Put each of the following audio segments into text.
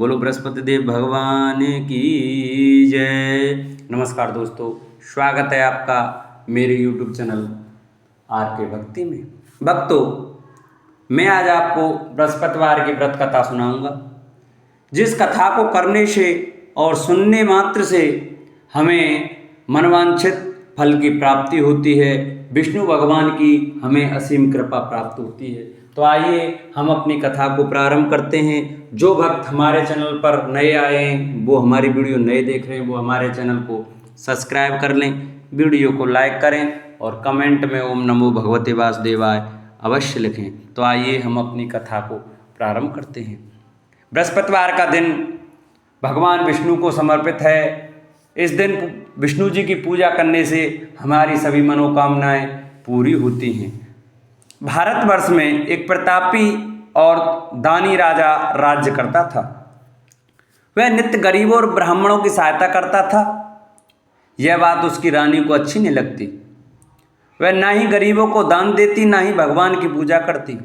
बोलो बृहस्पति देव भगवान की जय। नमस्कार दोस्तों, स्वागत है आपका मेरे YouTube चैनल आर के भक्ति में। भक्तों, मैं आज आपको बृहस्पतिवार की व्रत कथा सुनाऊंगा, जिस कथा को करने से और सुनने मात्र से हमें मनवांछित फल की प्राप्ति होती है, विष्णु भगवान की हमें असीम कृपा प्राप्त होती है। तो आइए हम अपनी कथा को प्रारंभ करते हैं। जो भक्त हमारे चैनल पर नए आए हैं, वो हमारी वीडियो नए देख रहे हैं, वो हमारे चैनल को सब्सक्राइब कर लें, वीडियो को लाइक करें और कमेंट में ओम नमो भगवते वासुदेवाय अवश्य लिखें। तो आइए हम अपनी कथा को प्रारंभ करते हैं। बृहस्पतिवार का दिन भगवान विष्णु को समर्पित है। इस दिन विष्णु जी की पूजा करने से हमारी सभी मनोकामनाएं पूरी होती हैं। भारतवर्ष में एक प्रतापी और दानी राजा राज्य करता था। वह नित्य गरीबों और ब्राह्मणों की सहायता करता था। यह बात उसकी रानी को अच्छी नहीं लगती। वह ना ही गरीबों को दान देती, ना ही भगवान की पूजा करती,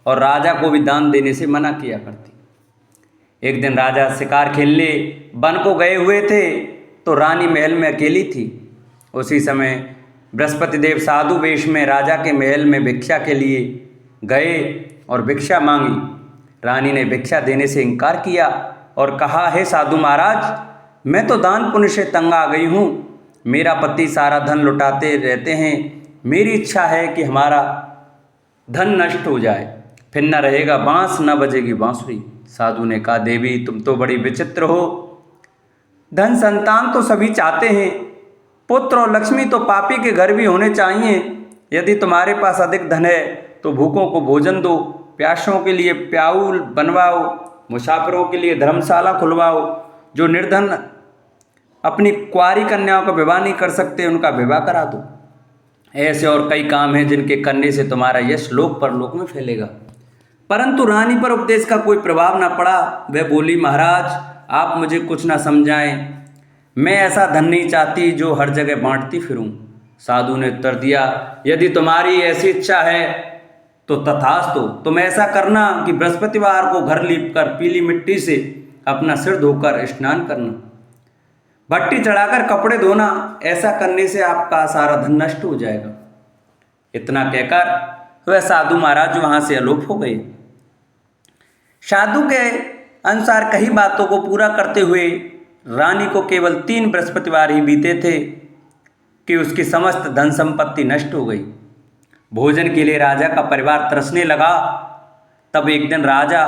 और राजा को भी दान देने से मना किया करती। एक दिन राजा शिकार खेलने वन को गए हुए थे, तो रानी महल में अकेली थी। उसी समय बृहस्पति देव साधु वेश में राजा के महल में भिक्षा के लिए गए और भिक्षा मांगी। रानी ने भिक्षा देने से इनकार किया और कहा, हे साधु महाराज, मैं तो दान पुण्य से तंग आ गई हूँ। मेरा पति सारा धन लुटाते रहते हैं। मेरी इच्छा है कि हमारा धन नष्ट हो जाए, फिर न रहेगा बांस, न बजेगी बांसुरी। साधु ने कहा, देवी तुम तो बड़ी विचित्र हो। धन संतान तो सभी चाहते हैं, पुत्र और लक्ष्मी तो पापी के घर भी होने चाहिए। यदि तुम्हारे पास अधिक धन है तो भूखों को भोजन दो, प्यासों के लिए प्याऊल बनवाओ, मुसाफिरों के लिए धर्मशाला खुलवाओ। जो निर्धन अपनी कुंवारी कन्याओं का विवाह नहीं कर सकते, उनका विवाह करा दो। ऐसे और कई काम हैं जिनके करने से तुम्हारा यश लोक परलोक में फैलेगा। परंतु रानी पर उपदेश का कोई प्रभाव न पड़ा। वह बोली, महाराज आप मुझे कुछ ना समझाएं। मैं ऐसा धन नहीं चाहती जो हर जगह बांटती फिरूं। साधु ने उत्तर दिया, यदि तुम्हारी ऐसी इच्छा है तो तथास्तु। तुम ऐसा करना कि बृहस्पतिवार को घर लीपकर पीली मिट्टी से अपना सिर धोकर स्नान करना, भट्टी चढ़ाकर कपड़े धोना। ऐसा करने से आपका सारा धन नष्ट हो जाएगा। इतना कहकर वह साधु महाराज वहां से अलोप हो गए। साधु के अनुसार कई बातों को पूरा करते हुए रानी को केवल 3 बृहस्पतिवार ही बीते थे कि उसकी समस्त धन संपत्ति नष्ट हो गई। भोजन के लिए राजा का परिवार तरसने लगा। तब एक दिन राजा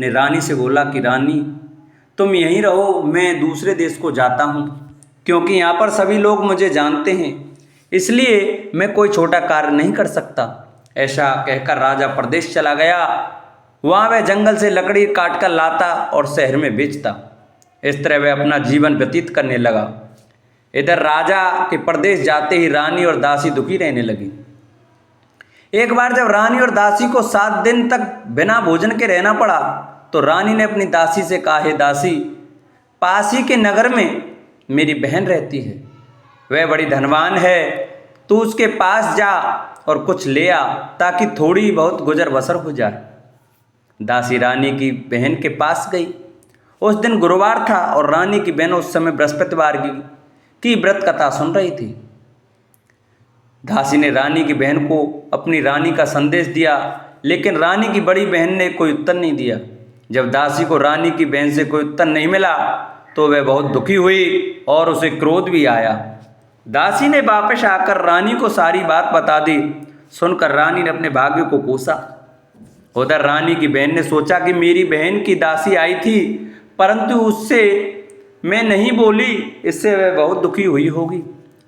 ने रानी से बोला कि रानी तुम यहीं रहो, मैं दूसरे देश को जाता हूँ, क्योंकि यहाँ पर सभी लोग मुझे जानते हैं, इसलिए मैं कोई छोटा कार्य नहीं कर सकता। ऐसा कहकर राजा प्रदेश चला गया। वहाँ वह जंगल से लकड़ी काट कर लाता और शहर में बेचता। इस तरह वह अपना जीवन व्यतीत करने लगा। इधर राजा के प्रदेश जाते ही रानी और दासी दुखी रहने लगी। एक बार जब रानी और दासी को 7 दिन तक बिना भोजन के रहना पड़ा, तो रानी ने अपनी दासी से कहा, हे दासी, पास ही के नगर में मेरी बहन रहती है, वह बड़ी धनवान है, तू उसके पास जा और कुछ ले आ, ताकि थोड़ी बहुत गुजर बसर हो जाए। दासी रानी की बहन के पास गई। उस दिन गुरुवार था और रानी की बहन उस समय बृहस्पतिवार की व्रत कथा सुन रही थी। दासी ने रानी की बहन को अपनी रानी का संदेश दिया, लेकिन रानी की बड़ी बहन ने कोई उत्तर नहीं दिया। जब दासी को रानी की बहन से कोई उत्तर नहीं मिला तो वह बहुत दुखी हुई और उसे क्रोध भी आया। दासी ने वापस आकर रानी को सारी बात बता दी। सुनकर रानी ने अपने भाग्य को कोसा। उधर रानी की बहन ने सोचा कि मेरी बहन की दासी आई थी, परंतु उससे मैं नहीं बोली, इससे वह बहुत दुखी हुई होगी।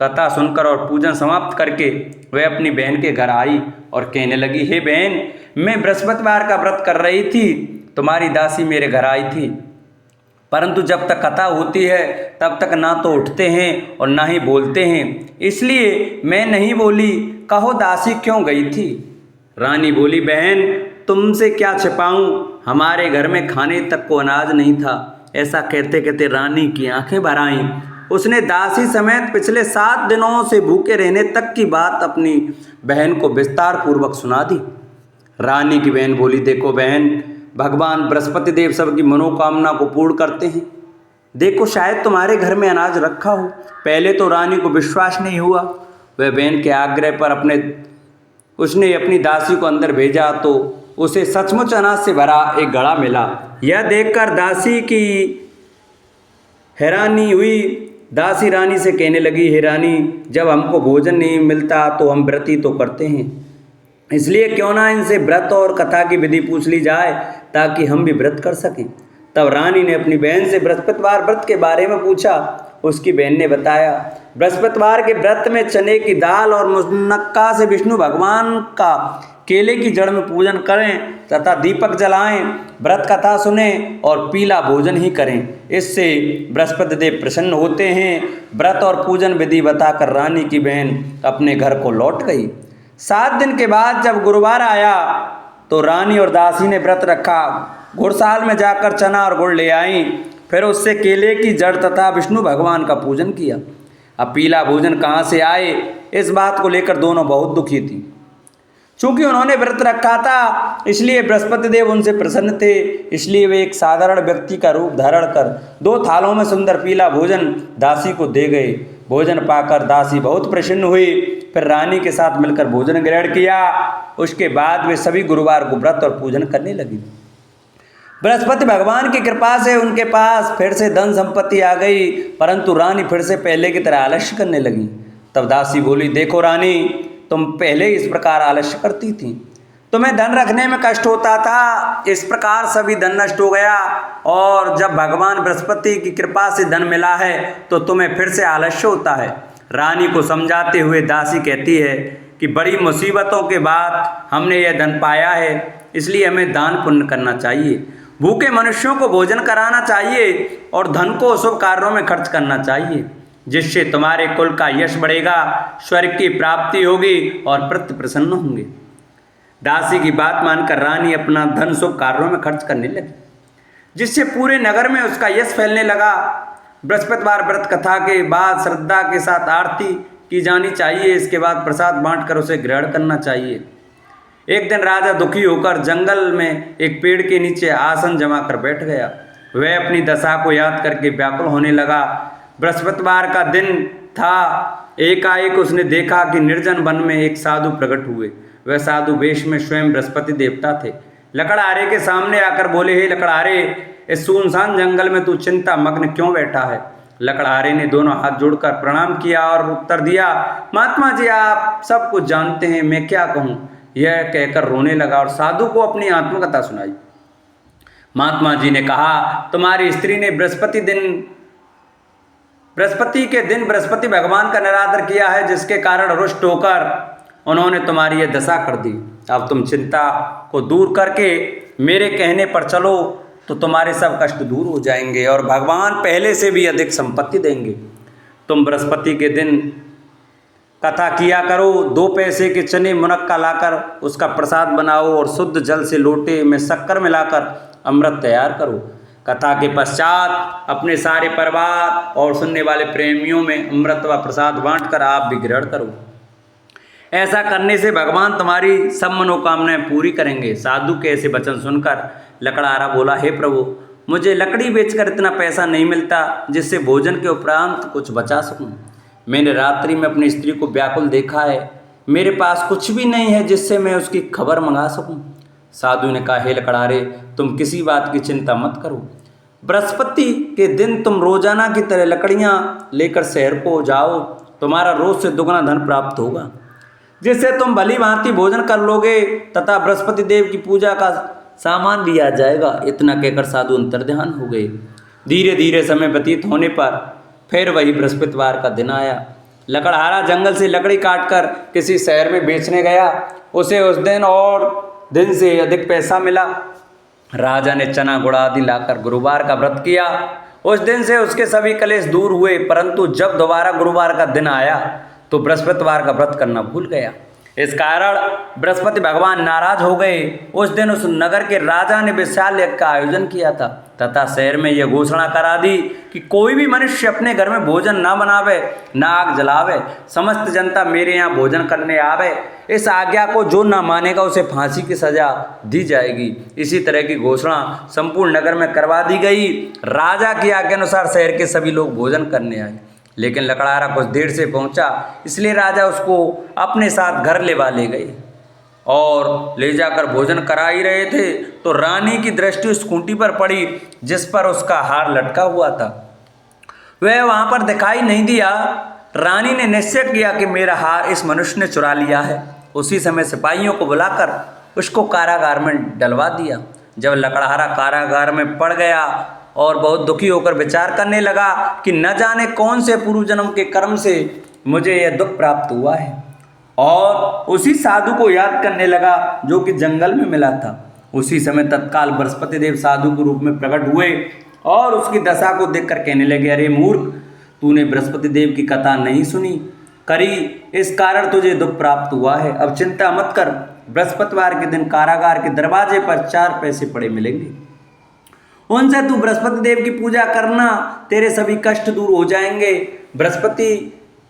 कथा सुनकर और पूजन समाप्त करके वह अपनी बहन के घर आई और कहने लगी, हे बहन, मैं बृहस्पतिवार का व्रत कर रही थी, तुम्हारी दासी मेरे घर आई थी, परंतु जब तक कथा होती है तब तक ना तो उठते हैं और ना ही बोलते हैं, इसलिए मैं नहीं बोली। कहो दासी क्यों गई थी? रानी बोली, बहन तुमसे क्या छिपाऊं, हमारे घर में खाने तक को अनाज नहीं था। ऐसा कहते कहते रानी की आंखें भर आईं। उसने दासी समेत पिछले 7 दिनों से भूखे रहने तक की बात अपनी बहन को विस्तार पूर्वक सुना दी। रानी की बहन बोली, देखो बहन, भगवान बृहस्पति देव सबकी मनोकामना को पूर्ण करते हैं। देखो शायद तुम्हारे घर में अनाज रखा हो। पहले तो रानी को विश्वास नहीं हुआ। वह बहन के आग्रह पर उसने अपनी दासी को अंदर भेजा तो उसे सचमुच अनाज से भरा एक घड़ा मिला। यह देखकर दासी की हैरानी हुई। दासी रानी से कहने लगी, हे रानी, जब हमको भोजन नहीं मिलता तो हम व्रत ही तो करते हैं, इसलिए क्यों ना इनसे व्रत और कथा की विधि पूछ ली जाए ताकि हम भी व्रत कर सकें। तब रानी ने अपनी बहन से बृहस्पतिवार व्रत के बारे में पूछा। उसकी बहन ने बताया, बृहस्पतिवार के व्रत में चने की दाल और मुनक्का से विष्णु भगवान का केले की जड़ में पूजन करें तथा दीपक जलाएं, व्रत कथा सुने और पीला भोजन ही करें। इससे बृहस्पति देव प्रसन्न होते हैं। व्रत और पूजन विधि बताकर रानी की बहन अपने घर को लौट गई। 7 दिन के बाद जब गुरुवार आया तो रानी और दासी ने व्रत रखा। गुड़साल में जाकर चना और गुड़ ले आई, फिर उससे केले की जड़ तथा विष्णु भगवान का पूजन किया। अब पीला भोजन कहाँ से आए, इस बात को लेकर दोनों बहुत दुखी थी। चूंकि उन्होंने व्रत रखा था इसलिए बृहस्पति देव उनसे प्रसन्न थे। इसलिए वे एक साधारण व्यक्ति का रूप धारण कर 2 थालों में सुंदर पीला भोजन दासी को दे गए। भोजन पाकर दासी बहुत प्रसन्न हुई। फिर रानी के साथ मिलकर भोजन ग्रहण किया। उसके बाद वे सभी गुरुवार को व्रत और पूजन करने लगी। बृहस्पति भगवान की कृपा से उनके पास फिर से धन संपत्ति आ गई, परंतु रानी फिर से पहले की तरह आलस्य करने लगी। तब दासी बोली, देखो रानी, तुम पहले इस प्रकार आलस्य करती थी, तुम्हें धन रखने में कष्ट होता था, इस प्रकार सभी धन नष्ट हो गया और जब भगवान बृहस्पति की कृपा से धन मिला है तो तुम्हें फिर से आलस्य होता है। रानी को समझाते हुए दासी कहती है कि बड़ी मुसीबतों के बाद हमने यह धन पाया है, इसलिए हमें दान पुण्य करना चाहिए, भूखे मनुष्यों को भोजन कराना चाहिए और धन को शुभ कार्यों में खर्च करना चाहिए, जिससे तुम्हारे कुल का यश बढ़ेगा, स्वर्ग की प्राप्ति होगी और पितृ प्रसन्न होंगे। दासी की बात मानकर रानी अपना धन शुभ कार्यों में खर्च करने लगी, जिससे पूरे नगर में उसका यश फैलने लगा। बृहस्पतिवार व्रत कथा के बाद श्रद्धा के साथ आरती की जानी चाहिए। इसके बाद प्रसाद बांटकर उसे ग्रहण करना चाहिए। एक दिन राजा दुखी होकर जंगल में एक पेड़ के नीचे आसन जमा कर बैठ गया। वह अपनी दशा को याद करके व्याकुल होने लगा। बृहस्पतिवार का दिन था। एकाएक उसने देखा कि निर्जन वन में एक साधु प्रकट हुए। वह साधु वेश में स्वयं बृहस्पति देवता थे। लकड़हारे के सामने आकर बोले, हे लकड़हारे, इस सुनसान जंगल में तू चिंता मग्न क्यों बैठा है? लकड़हारे ने दोनों हाथ जोड़कर प्रणाम किया और उत्तर दिया, महात्मा जी, आप सब कुछ जानते हैं, मैं क्या कहूँ? यह कहकर रोने लगा और साधु को अपनी आत्मकथा सुनाई। महात्मा जी ने कहा, तुम्हारी स्त्री ने बृहस्पति के दिन बृहस्पति भगवान का निरादर किया है, जिसके कारण रुष्ट होकर उन्होंने तुम्हारी यह दशा कर दी। अब तुम चिंता को दूर करके मेरे कहने पर चलो तो तुम्हारे सब कष्ट दूर हो जाएंगे और भगवान पहले से भी अधिक संपत्ति देंगे। तुम बृहस्पति के दिन कथा किया करो। 2 पैसे के चने मुनक्का लाकर उसका प्रसाद बनाओ और शुद्ध जल से लोटे में शक्कर मिलाकर अमृत तैयार करो। कथा के पश्चात अपने सारे परिवार और सुनने वाले प्रेमियों में अमृत व प्रसाद बांटकर आप भी ग्रहण करो। ऐसा करने से भगवान तुम्हारी सब मनोकामनाएं पूरी करेंगे। साधु के ऐसे वचन सुनकर लकड़हारा बोला, हे प्रभु, मुझे लकड़ी बेचकर इतना पैसा नहीं मिलता जिससे भोजन के उपरांत कुछ बचा सकूं। मैंने रात्रि में अपनी स्त्री को व्याकुल देखा है। मेरे पास कुछ भी नहीं है जिससे मैं उसकी खबर मंगा सकूं। साधु ने कहा, हे लकड़हारे, तुम किसी बात की चिंता मत करो। बृहस्पति के दिन तुम रोजाना की तरह लकड़ियां लेकर शहर को जाओ। तुम्हारा रोज से दुगना धन प्राप्त होगा, जिससे तुम भली भांति भोजन कर लोगे तथा बृहस्पति देव की पूजा का सामान भी आ जाएगा। इतना कहकर साधु अंतर्ध्यान हो गए। धीरे धीरे समय व्यतीत होने पर फिर वही बृहस्पतिवार का दिन आया। लकड़हारा जंगल से लकड़ी काटकर किसी शहर में बेचने गया। उसे उस दिन और दिन से अधिक पैसा मिला। राजा ने चना गुड़ आदि लाकर गुरुवार का व्रत किया। उस दिन से उसके सभी कलेश दूर हुए, परंतु जब दोबारा गुरुवार का दिन आया तो बृहस्पतिवार का व्रत करना भूल गया। इस कारण बृहस्पति भगवान नाराज हो गए। उस दिन उस नगर के राजा ने विशाल यज्ञ का आयोजन किया था तथा शहर में यह घोषणा करा दी कि कोई भी मनुष्य अपने घर में भोजन न बनावे, न आग जलावे, समस्त जनता मेरे यहाँ भोजन करने आवे। इस आज्ञा को जो न मानेगा उसे फांसी की सजा दी जाएगी। इसी तरह की घोषणा संपूर्ण नगर में करवा दी गई। राजा की आज्ञा अनुसार शहर के सभी लोग भोजन करने आए, लेकिन लकड़हारा कुछ देर से पहुंचा, इसलिए राजा उसको अपने साथ घर ले गए और ले जाकर भोजन करा ही रहे थे तो रानी की दृष्टि उस खूंटी पर पड़ी जिस पर उसका हार लटका हुआ था। वह वहां पर दिखाई नहीं दिया। रानी ने निश्चय किया कि मेरा हार इस मनुष्य ने चुरा लिया है। उसी समय सिपाहियों को बुलाकर उसको कारागार में डलवा दिया। जब लकड़हारा कारागार में पड़ गया और बहुत दुखी होकर विचार करने लगा कि न जाने कौन से पूर्व जन्म के कर्म से मुझे यह दुख प्राप्त हुआ है, और उसी साधु को याद करने लगा जो कि जंगल में मिला था। उसी समय तत्काल बृहस्पति देव साधु के रूप में प्रकट हुए और उसकी दशा को देखकर कहने लगे, अरे मूर्ख, तूने बृहस्पति देव की कथा नहीं सुनी करी, इस कारण तुझे दुख प्राप्त हुआ है। अब चिंता मत कर, बृहस्पतिवार के दिन कारागार के दरवाजे पर 4 पैसे पड़े मिलेंगे, उनसे तू बृहस्पति देव की पूजा करना, तेरे सभी कष्ट दूर हो जाएंगे। बृहस्पति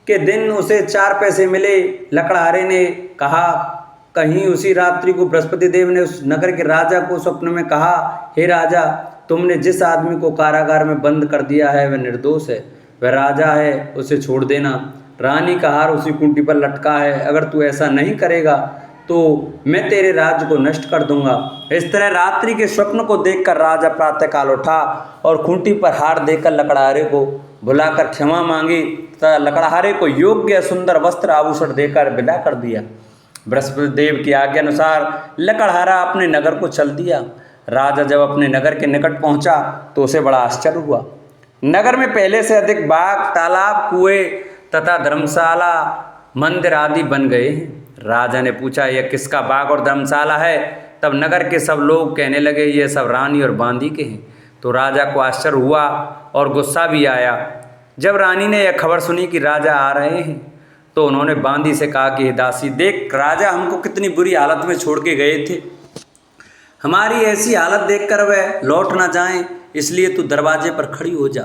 के दिन उसे 4 पैसे मिले। लकड़हारे ने कहा, कहीं उसी रात्रि को बृहस्पति देव ने उस नगर के राजा को स्वप्न में कहा, हे राजा, तुमने जिस आदमी को कारागार में बंद कर दिया है वह निर्दोष है, वह राजा है, उसे छोड़ देना। रानी का हार उसी कुंटी पर लटका है, अगर तू ऐसा नहीं करेगा तो मैं तेरे राज्य को नष्ट कर दूंगा। इस तरह रात्रि के स्वप्न को देखकर राजा प्रातःकाल उठा और खूंटी पर हार देकर लकड़हारे को बुलाकर क्षमा मांगी तथा लकड़हारे को योग्य सुंदर वस्त्र आभूषण देकर विदा कर दिया। बृहस्पति देव की आज्ञा अनुसार लकड़हारा अपने नगर को चल दिया। राजा जब अपने नगर के निकट पहुंचा तो उसे बड़ा आश्चर्य हुआ। नगर में पहले से अधिक बाग, तालाब, कुएं तथा धर्मशाला, मंदिर आदि बन गए हैं। राजा ने पूछा, यह किसका बाग और धर्मशाला है? तब नगर के सब लोग कहने लगे, ये सब रानी और बांदी के हैं। तो राजा को आश्चर्य हुआ और गुस्सा भी आया। जब रानी ने यह खबर सुनी कि राजा आ रहे हैं तो उन्होंने बांदी से कहा कि दासी, देख, राजा हमको कितनी बुरी हालत में छोड़ के गए थे, हमारी ऐसी हालत देखकर वह लौट ना जाएं, इसलिए तू दरवाजे पर खड़ी हो जा।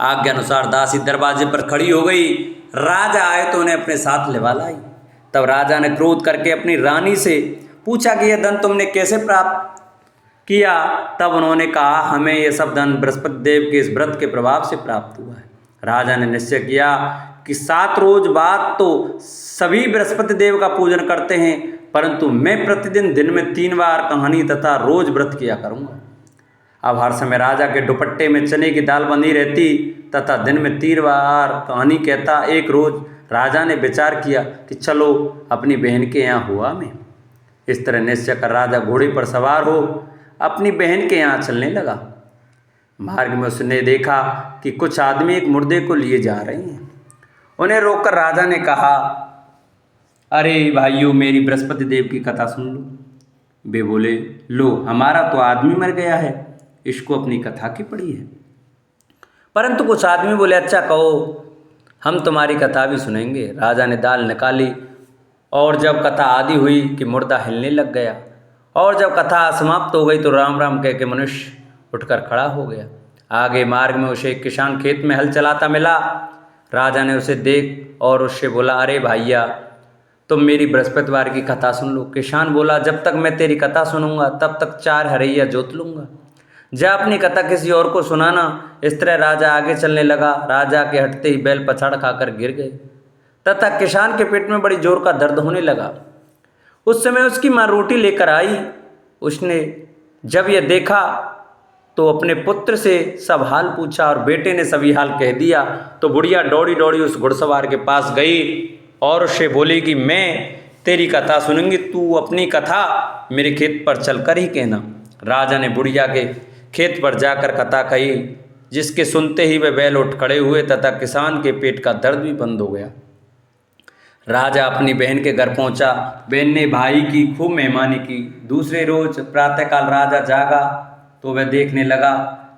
आज्ञा अनुसार दासी दरवाजे पर खड़ी हो गई। राजा आए तो उन्हें अपने साथ लिवा लाई। तब राजा ने क्रोध करके अपनी रानी से पूछा कि यह धन तुमने कैसे प्राप्त किया? तब उन्होंने कहा, हमें यह सब धन बृहस्पति देव के इस व्रत के प्रभाव से प्राप्त हुआ है। राजा ने निश्चय किया कि 7 रोज बाद तो सभी बृहस्पति देव का पूजन करते हैं, परंतु मैं प्रतिदिन दिन में 3 बार कहानी तथा रोज व्रत किया करूँगा। अब हर समय राजा के दुपट्टे में चने की दाल बंधी रहती तथा दिन में 3 बार कहानी कहता। एक रोज राजा ने विचार किया कि चलो अपनी बहन के यहाँ हुआ मैं। इस तरह निश्चय कर राजा घोड़े पर सवार हो अपनी बहन के यहाँ चलने लगा। मार्ग में उसने देखा कि कुछ आदमी एक मुर्दे को लिए जा रहे हैं। उन्हें रोककर राजा ने कहा, अरे भाइयों, मेरी बृहस्पति देव की कथा सुन लो। वे बोले, लो, हमारा तो आदमी मर गया है, इसको अपनी कथा की पड़ी है। परंतु कुछ आदमी बोले, अच्छा कहो, हम तुम्हारी कथा भी सुनेंगे। राजा ने दाल निकाली और जब कथा आदि हुई कि मुर्दा हिलने लग गया और जब कथा समाप्त हो गई तो राम राम कह के मनुष्य उठकर खड़ा हो गया। आगे मार्ग में उसे एक किसान खेत में हल चलाता मिला। राजा ने उसे देख और उससे बोला, अरे भैया, तुम मेरी बृहस्पतिवार की कथा सुन लो। किसान बोला, जब तक मैं तेरी कथा सुनूंगा तब तक 4 हरैया जोत लूँगा, जा अपनी कथा किसी और को सुनाना। इस तरह राजा आगे चलने लगा। राजा के हटते ही बैल पछाड़ खाकर गिर गए तथा किसान के पेट में बड़ी जोर का दर्द होने लगा। उस समय उसकी माँ रोटी लेकर आई। उसने जब यह देखा तो अपने पुत्र से सब हाल पूछा और बेटे ने सभी हाल कह दिया। तो बुढ़िया दौड़ी दौड़ी उस घुड़सवार के पास गई और उससे बोली कि मैं तेरी कथा सुनूंगी, तू अपनी कथा मेरे खेत पर चलकर ही कहना। राजा ने बुढ़िया के खेत पर जाकर कथा कही, जिसके सुनते ही वे बैल उठ खड़े हुए तथा किसान के पेट का दर्द भी बंद हो गया। राजा अपनी बहन के घर पहुंचा। बहन ने भाई की खूब मेहमानी की। दूसरे रोज प्रातःकाल राजा जागा तो वह देखने लगा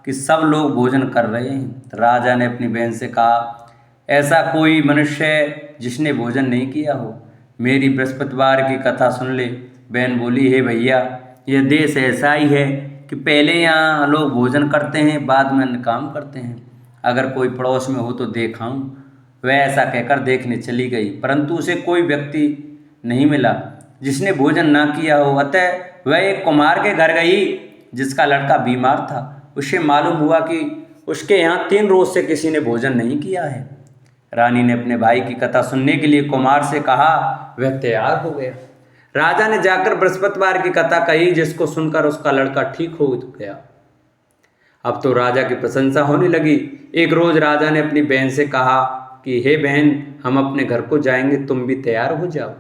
कि सब लोग भोजन कर रहे हैं। राजा ने अपनी बहन से कहा, ऐसा कोई मनुष्य है जिसने भोजन नहीं किया हो? मेरी बृहस्पतिवार की कथा सुन ले। बहन बोली, हे भैया, यह देश ऐसा ही है कि पहले यहाँ लोग भोजन करते हैं, बाद में अन्य काम करते हैं। अगर कोई पड़ोस में हो तो देखाऊं। वह ऐसा कहकर देखने चली गई, परंतु उसे कोई व्यक्ति नहीं मिला जिसने भोजन ना किया हो। अतः वह एक कुम्हार के घर गई जिसका लड़का बीमार था। उसे मालूम हुआ कि उसके यहाँ 3 रोज से किसी ने भोजन नहीं किया है। रानी ने अपने भाई की कथा सुनने के लिए कुम्हार से कहा। वह तैयार हो गया। राजा ने जाकर बृहस्पतिवार की कथा कही, जिसको सुनकर उसका लड़का ठीक हो गया। अब तो राजा की प्रशंसा होने लगी। एक रोज राजा ने अपनी बहन से कहा कि हे बहन, हम अपने घर को जाएंगे, तुम भी तैयार हो जाओ।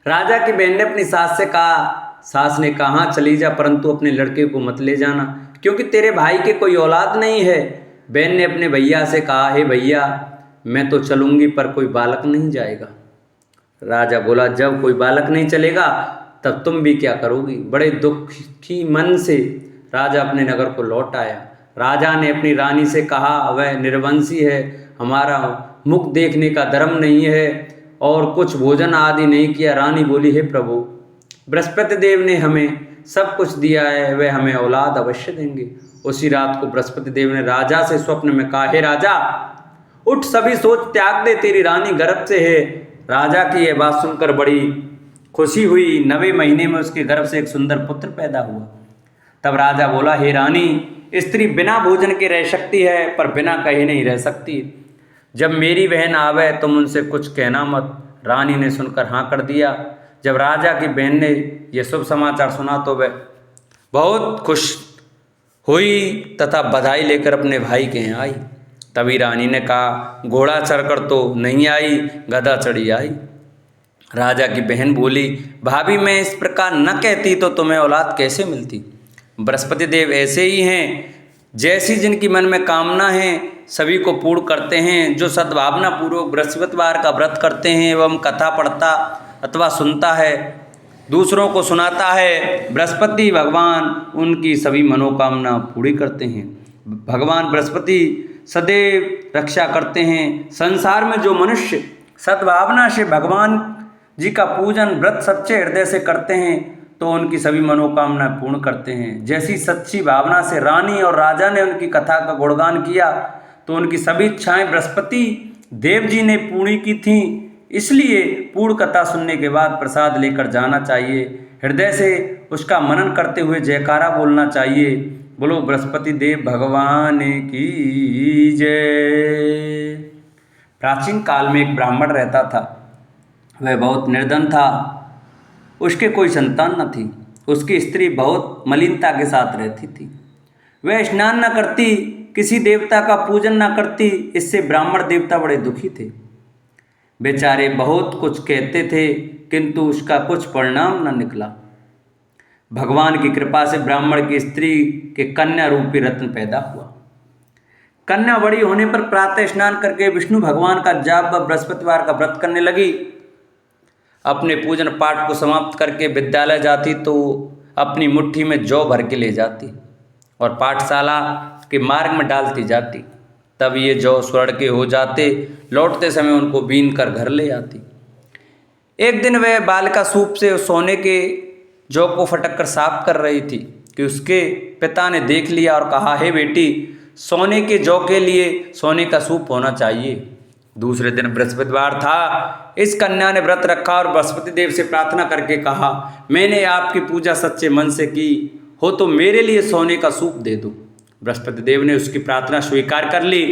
राजा की बहन ने अपनी सास से कहा। सास ने कहा, चली जा, परंतु अपने लड़के को मत ले जाना, क्योंकि तेरे भाई के कोई औलाद नहीं है। बहन ने अपने भैया से कहा, हे भैया, मैं तो चलूंगी, पर कोई बालक नहीं जाएगा। राजा बोला, जब कोई बालक नहीं चलेगा तब तुम भी क्या करोगी। बड़े दुखी मन से राजा अपने नगर को लौट आया। राजा ने अपनी रानी से कहा, वह निर्वंशी है, हमारा मुख देखने का धर्म नहीं है और कुछ भोजन आदि नहीं किया। रानी बोली, हे प्रभु, बृहस्पति देव ने हमें सब कुछ दिया है, वह हमें औलाद अवश्य देंगे। उसी रात को बृहस्पति देव ने राजा से स्वप्न में कहा, हे राजा, उठ, सभी सोच त्याग दे, तेरी रानी गर्भ से है। राजा की यह बात सुनकर बड़ी खुशी हुई। 9वें महीने में उसके गर्भ से एक सुंदर पुत्र पैदा हुआ। तब राजा बोला, हे रानी, स्त्री बिना भोजन के रह सकती है, पर बिना कहे नहीं रह सकती। जब मेरी बहन आवे तुम उनसे कुछ कहना मत। रानी ने सुनकर हाँ कर दिया। जब राजा की बहन ने यह शुभ समाचार सुना तो वह बहुत खुश हुई तथा बधाई लेकर अपने भाई के यहाँ आई। तभी रानी ने कहा, घोड़ा चढ़कर तो नहीं आई, गधा चढ़ी आई। राजा की बहन बोली, भाभी, मैं इस प्रकार न कहती तो तुम्हें औलाद कैसे मिलती। बृहस्पति देव ऐसे ही हैं, जैसी जिनकी मन में कामना है सभी को पूर्ण करते हैं। जो सद्भावना पूर्वक बृहस्पतिवार का व्रत करते हैं एवं कथा पढ़ता अथवा सुनता है, दूसरों को सुनाता है, बृहस्पति भगवान उनकी सभी मनोकामना पूरी करते हैं। भगवान बृहस्पति सदैव रक्षा करते हैं। संसार में जो मनुष्य सद्भावना से भगवान जी का पूजन व्रत सच्चे हृदय से करते हैं तो उनकी सभी मनोकामना पूर्ण करते हैं। जैसी सच्ची भावना से रानी और राजा ने उनकी कथा का गुणगान किया तो उनकी सभी इच्छाएं बृहस्पति देव जी ने पूरी की थीं। इसलिए पूर्ण कथा सुनने के बाद प्रसाद लेकर जाना चाहिए। हृदय से उसका मनन करते हुए जयकारा बोलना चाहिए। बोलो बृहस्पति देव भगवान की जय। प्राचीन काल में एक ब्राह्मण रहता था। वह बहुत निर्धन था। उसके कोई संतान न थी। उसकी स्त्री बहुत मलिनता के साथ रहती थी। वह स्नान न करती, किसी देवता का पूजन न करती। इससे ब्राह्मण देवता बड़े दुखी थे। बेचारे बहुत कुछ कहते थे, किंतु उसका कुछ परिणाम न निकला। भगवान की कृपा से ब्राह्मण की स्त्री के कन्या रूपी रत्न पैदा हुआ। कन्या बड़ी होने पर प्रातः स्नान करके विष्णु भगवान का जाप व बृहस्पतिवार का व्रत करने लगी। अपने पूजन पाठ को समाप्त करके विद्यालय जाती तो अपनी मुट्ठी में जौ भर के ले जाती और पाठशाला के मार्ग में डालती जाती। तब ये जौ स्वर्ण के हो जाते। लौटते समय उनको बीन कर घर ले आती। एक दिन वह बालिका सूप से सोने के जौ को फटक कर साफ कर रही थी कि उसके पिता ने देख लिया और कहा, हे बेटी, सोने के जौ के लिए सोने का सूप होना चाहिए। दूसरे दिन बृहस्पतिवार था। इस कन्या ने व्रत रखा और बृहस्पति देव से प्रार्थना करके कहा, मैंने आपकी पूजा सच्चे मन से की हो तो मेरे लिए सोने का सूप दे दो। बृहस्पति देव ने उसकी प्रार्थना स्वीकार कर ली।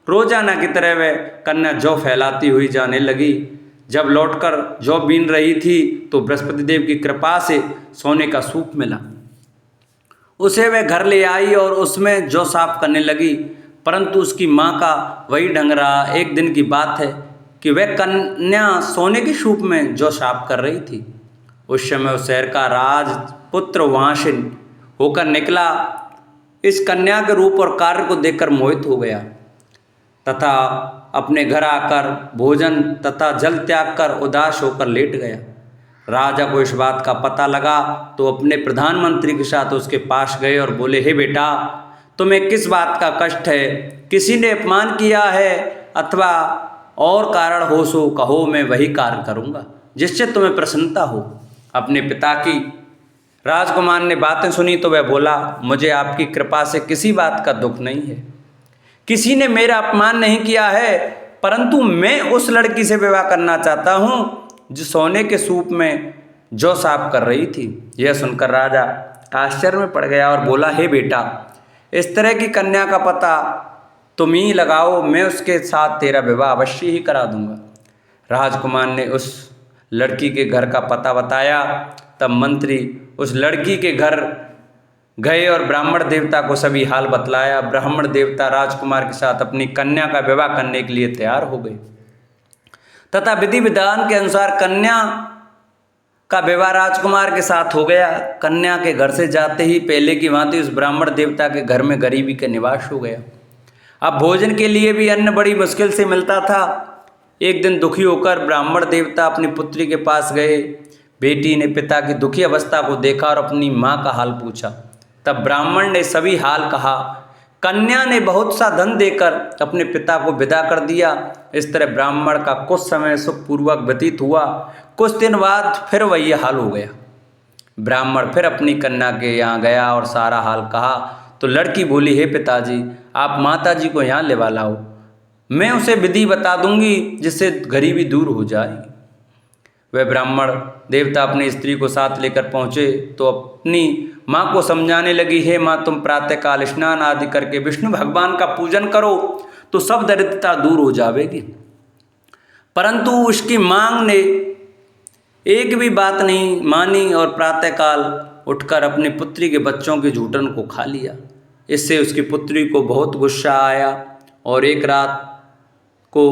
रोजाना की तरह वह कन्या जौ फैलाती हुई जाने लगी। जब लौटकर जौ बीन रही थी तो बृहस्पति देव की कृपा से सोने का सूप मिला। उसे वह घर ले आई और उसमें जौ साफ करने लगी, परंतु उसकी माँ का वही ढंग रहा। एक दिन की बात है कि वह कन्या सोने के सूप में जौ साफ कर रही थी। उस समय उस शहर का राजपुत्र वहाँ से होकर निकला। इस कन्या के रूप और कार्य को देखकर मोहित हो गया तथा अपने घर आकर भोजन तथा जल त्याग कर उदास होकर लेट गया। राजा को इस बात का पता लगा तो अपने प्रधानमंत्री के साथ उसके पास गए और बोले, हे बेटा, तुम्हें किस बात का कष्ट है? किसी ने अपमान किया है अथवा और कारण हो सो कहो, मैं वही कार्य करूँगा जिससे तुम्हें प्रसन्नता हो। अपने पिता की राजकुमार ने बातें सुनी तो वह बोला, मुझे आपकी कृपा से किसी बात का दुख नहीं है, किसी ने मेरा अपमान नहीं किया है, परंतु मैं उस लड़की से विवाह करना चाहता हूँ जो सोने के सूप में जौ साफ कर रही थी। यह सुनकर राजा आश्चर्य में पड़ गया और बोला, हे बेटा, इस तरह की कन्या का पता तुम ही लगाओ, मैं उसके साथ तेरा विवाह अवश्य ही करा दूंगा। राजकुमार ने उस लड़की के घर का पता बताया। तब मंत्री उस लड़की के घर गए और ब्राह्मण देवता को सभी हाल बतलाया। ब्राह्मण देवता राजकुमार के साथ अपनी कन्या का विवाह करने के लिए तैयार हो गए तथा विधि विधान के अनुसार कन्या का विवाह राजकुमार के साथ हो गया। कन्या के घर से जाते ही पहले की भांति उस ब्राह्मण देवता के घर में गरीबी का निवास हो गया। अब भोजन के लिए भी अन्न बड़ी मुश्किल से मिलता था। एक दिन दुखी होकर ब्राह्मण देवता अपनी पुत्री के पास गए। बेटी ने पिता की दुखी अवस्था को देखा और अपनी माँ का हाल पूछा। तब ब्राह्मण ने सभी हाल कहा। कन्या ने बहुत सा धन देकर अपने पिता को विदा कर दिया। इस तरह ब्राह्मण का कुछ समय सुखपूर्वक व्यतीत हुआ। कुछ दिन बाद फिर वही हाल हो गया। ब्राह्मण फिर अपनी कन्या के यहाँ गया और सारा हाल कहा तो लड़की बोली, हे पिताजी, आप माताजी को यहाँ लेवा लाओ, मैं उसे विधि बता दूंगी जिससे गरीबी दूर हो जाए। वह ब्राह्मण देवता अपनी स्त्री को साथ लेकर पहुँचे तो अपनी माँ को समझाने लगी, हे माँ, तुम प्रातःकाल स्नान आदि करके विष्णु भगवान का पूजन करो तो सब दरिद्रता दूर हो जाएगी। परंतु उसकी मांग ने एक भी बात नहीं मानी और प्रातःकाल उठकर अपनी पुत्री के बच्चों के झूठन को खा लिया। इससे उसकी पुत्री को बहुत गुस्सा आया और एक रात को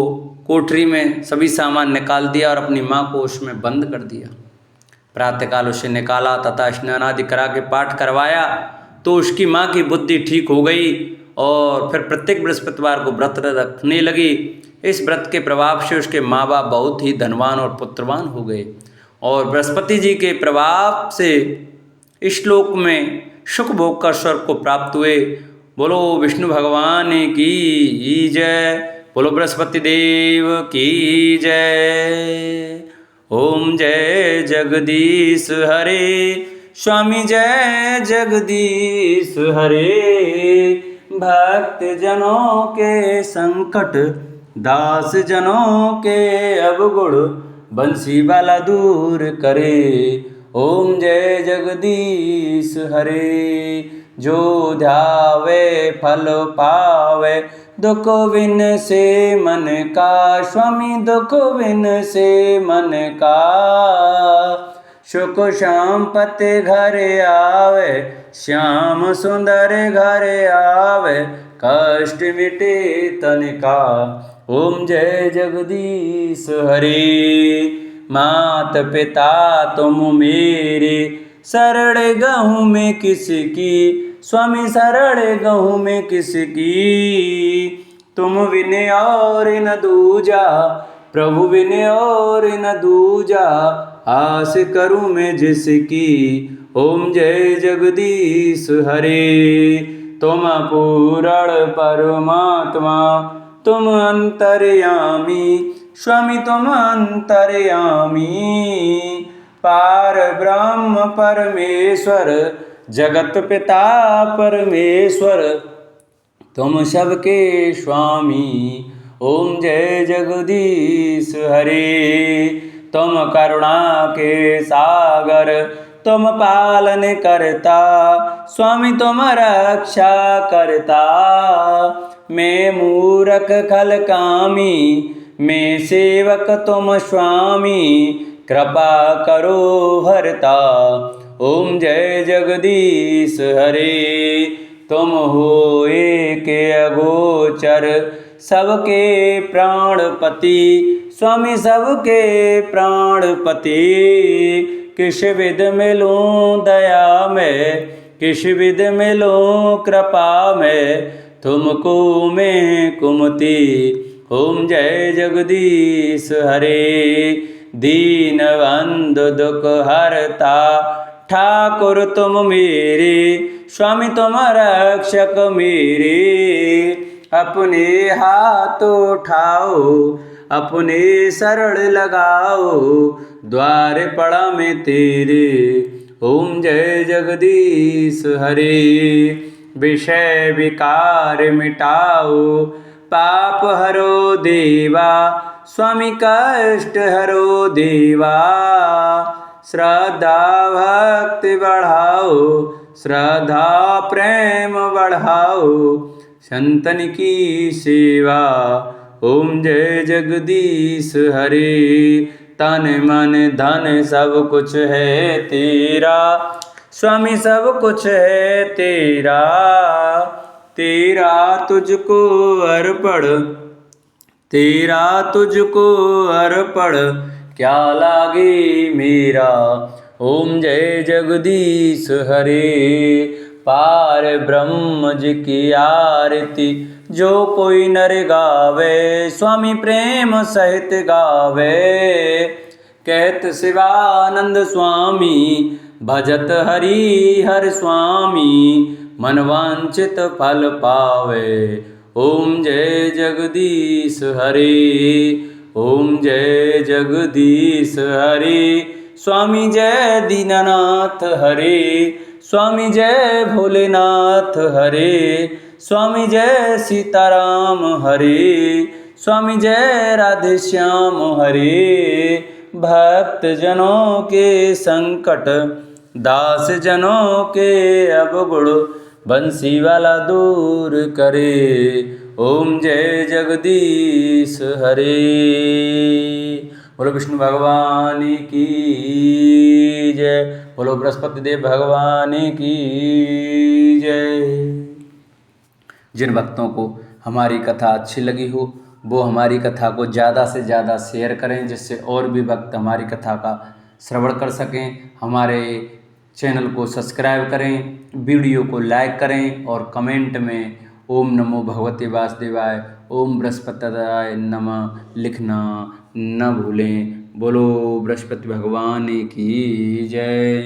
कोठरी में सभी सामान निकाल दिया और अपनी माँ को उसमें बंद कर दिया। प्रातःकाल उसे निकाला तथा स्नान आदि करा के पाठ करवाया तो उसकी माँ की बुद्धि ठीक हो गई और फिर प्रत्येक बृहस्पतिवार को व्रत रखने लगी। इस व्रत के प्रभाव से उसके माँ बाप बहुत ही धनवान और पुत्रवान हो गए और बृहस्पति जी के प्रभाव से इस श्लोक में सुख भोग कर स्वर्ग को प्राप्त हुए। बोलो विष्णु भगवान की जय, बोलो बृहस्पति देव की जय। ओम जय जगदीश हरे, स्वामी जय जगदीश हरे। भक्त जनों के संकट, दास जनों के अवगुण, बंसी वाला दूर करे। ओम जय जगदीश हरे। जो ध्यावे फल पावे, दुख विन से मन का, स्वामी दुख विन से मन का। सुख संपत्ति घर आवे, श्याम सुंदर घर आवे, कष्ट मिटे तन का। ओम जय जगदीश हरे। मात पिता तुम मेरे, शरण गहूँ में किसकी, स्वामी शरण गहूँ में किसकी। तुम विन और न दूजा, प्रभु विन और न दूजा, आस करूँ मैं जिसकी। ओम जय जगदीश हरे। तुम पूर्ण परमात्मा, तुम अंतर्यामी, स्वामी तुम अंतर्यामी। पार ब्रह्म परमेश्वर, जगत पिता परमेश्वर, तुम सबके स्वामी। ओम जय जगदीश हरे। तुम करुणा के सागर, तुम पालन करता, स्वामी तुम रक्षा करता। मैं मूरख खल कामी, मैं सेवक तुम स्वामी, कृपा करो भरता। ओम जय जगदीश हरे। तुम हो एक अगोचर, सबके प्राणपति, स्वामी सबके प्राणपति। किस विध मिलूं दया में, किस विध मिलूं कृपा में, तुमको मैं कुमति। ओम जय जगदीश हरे। दीन बंधु दुख हरता, ठाकुर तुम मेरे, स्वामी तुम रक्षक मेरे। अपने हाथ उठाओ, अपने शरण लगाओ, द्वार पड़ा में तेरे। ओम जय जगदीश हरे। विषय विकार मिटाओ, पाप हरो देवा, स्वामी कष्ट हरो देवा। श्रद्धा भक्ति बढ़ाओ, श्रद्धा प्रेम बढ़ाओ, संतन की सेवा। ओम जय जगदीश हरे। तन मन धन सब कुछ है तेरा, स्वामी सब कुछ है तेरा। तेरा तुझको अर्पण, तेरा तुझको अर्पण, क्या लागे मेरा। ओम जय जगदीश हरे। पार ब्रह्म जी की आरती जो कोई नर गावे, स्वामी प्रेम सहित गावे। कहत शिवानंद स्वामी, भजत हरि हर स्वामी, मनवांचित फल पावे। ओम जय जगदीश हरे। ओम जय जगदीश हरे। स्वामी जय दीनानाथ हरे। स्वामी जय भोलेनाथ हरे। स्वामी जय सीताराम हरे। स्वामी जय राधे श्याम हरे। भक्त जनों के संकट, दास जनों के अवगुण, बंसी वाला दूर करे। ओम जय जगदीश हरे। बोलो विष्णु भगवान की जय। बोलो बृहस्पति देव भगवान की जय। जिन भक्तों को हमारी कथा अच्छी लगी हो वो हमारी कथा को ज़्यादा से ज़्यादा शेयर करें, जिससे और भी भक्त हमारी कथा का श्रवण कर सकें। हमारे चैनल को सब्सक्राइब करें, वीडियो को लाइक करें और कमेंट में ओम नमो भगवते वासुदेवाय, ओम बृहस्पतिदाय नमः लिखना न भूलें। बोलो बृहस्पति भगवान की जय।